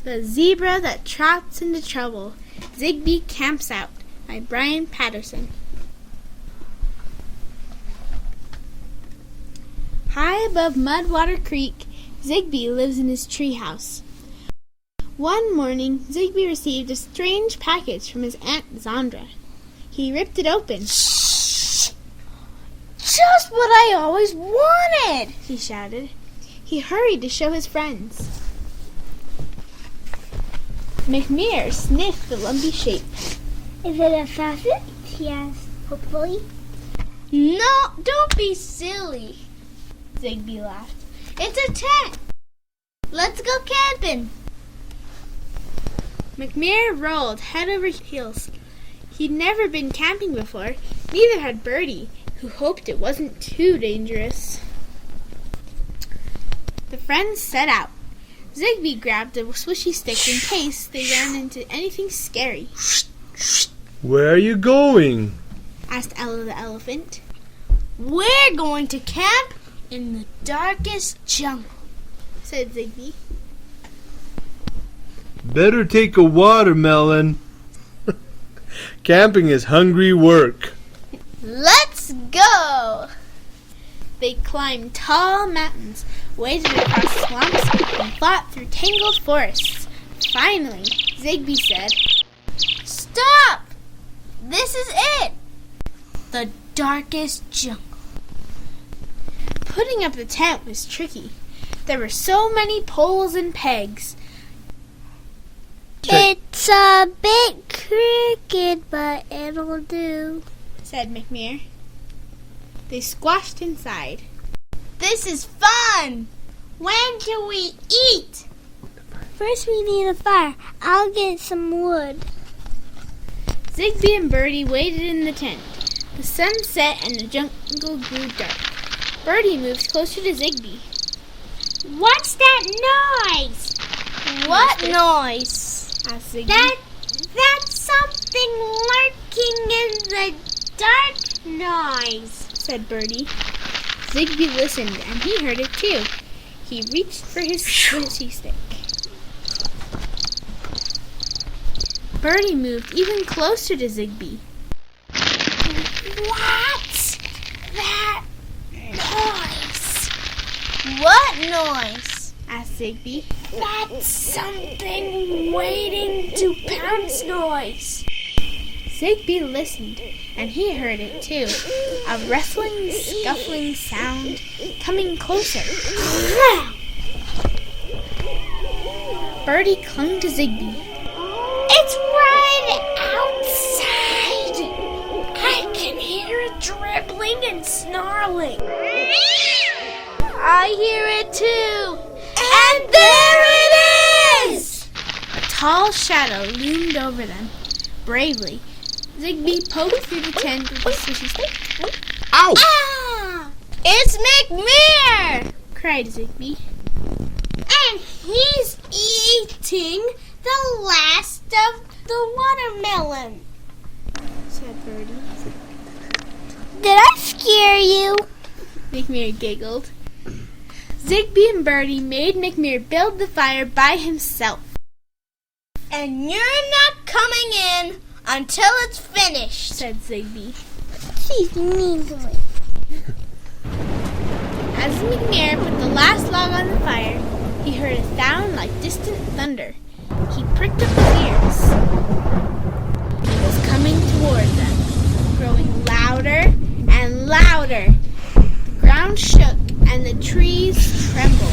The Zebra That Trots into Trouble, Zigby Camps Out, by Brian Patterson. High above Mudwater Creek, Zigby lives in his treehouse. One morning, Zigby received a strange package from his Aunt Zandra. He ripped it open. Shh! Just what I always wanted! He shouted. He hurried to show his friends. McMear sniffed the lumpy shape. Is it a sausage? He asked hopefully. No, don't be silly, Zigby laughed. It's a tent. Let's go camping. McMear rolled head over heels. He'd never been camping before. Neither had Bertie, who hoped it wasn't too dangerous. The friends set out. Zigby grabbed a swishy stick in case they ran into anything scary. Where are you going? Asked Ella the elephant. We're going to camp in the darkest jungle, said Zigby. Better take a watermelon. Camping is hungry work. Let's go! They climbed tall mountains, waded across swamps, and fought through tangled forests. Finally, Zigby said, Stop! This is it! The darkest jungle. Putting up the tent was tricky. There were so many poles and pegs. It's a bit crooked, but it'll do, said McMear. They squashed inside. This is fun! When do we eat? First we need a fire. I'll get some wood. Zigby and Bertie waited in the tent. The sun set and the jungle grew dark. Bertie moved closer to Zigby. What's that noise? What noise? Asked Zigby. That's something lurking in the dark noise, said Bertie. Zigby listened, and he heard it too. He reached for his swishy stick. Bertie moved even closer to Zigby. What's that noise? What noise? Asked Zigby. That's something waiting to pounce noise. Zigby listened, and he heard it too. A rustling, scuffling sound coming closer. Bertie clung to Zigby. It's right outside. I can hear it dribbling and snarling. I hear it too. And there it is! A tall shadow loomed over them. Bravely, Zigby poked through the tent with his swishy stick. Ow! Ah! It's McMear! Cried Zigby. And he's eating the last of the watermelon, said Bertie. Did I scare you? McMear giggled. Zigby and Bertie made McMear build the fire by himself. And you're not coming in until it's finished, said Zigby. She's mean to me. As McMear put the last log on the fire, he heard a sound like distant thunder. He pricked up his ears. It was coming toward them, growing louder and louder. The ground shook and the trees trembled.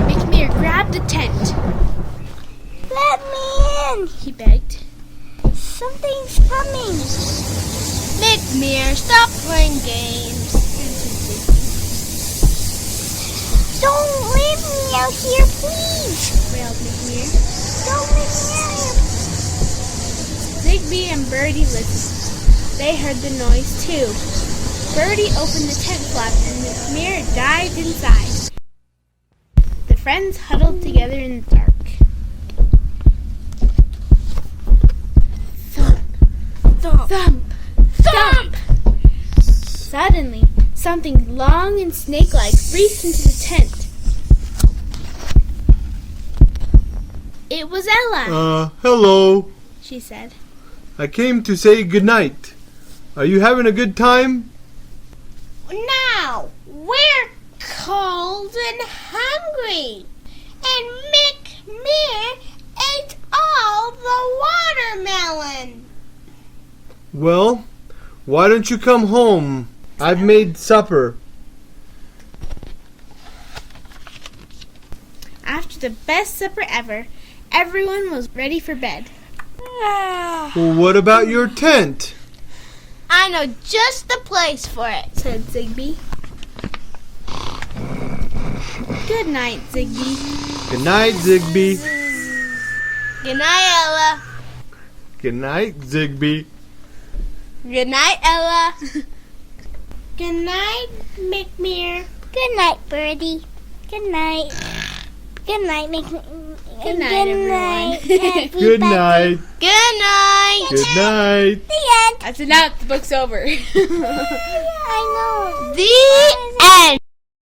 McMear grabbed a tent. Let me in, He begged. something's coming. McMear, stop playing games. Don't leave me out here, please. Wailed McMear. Don't leave me out here. Zigby and Bertie listened. They heard the noise too. Bertie opened the tent flap and McMear dived inside. The friends huddled together in the dark. Thump, Thump. thump, thump! Suddenly, Something long and snake-like reached into the tent. It was Ella, Hello. she said. I came to say goodnight. Are you having a good time? Now, we're cold and hungry. And Mick Mir ate all the watermelon. Well, why don't you come home? I've made supper. After the best supper ever, everyone was ready for bed. Well, what about your tent? I know just the place for it. Said Zigby. Good night, Zigby. Good night, Zigby. Good night, Ella. Good night, Zigby. Good night, Ella. Good night, McMear. Good night, Birdie. Good night. Good night, Good night, everyone. Good night. Good night. Good night. The end. That's enough. The book's over. I know. The end.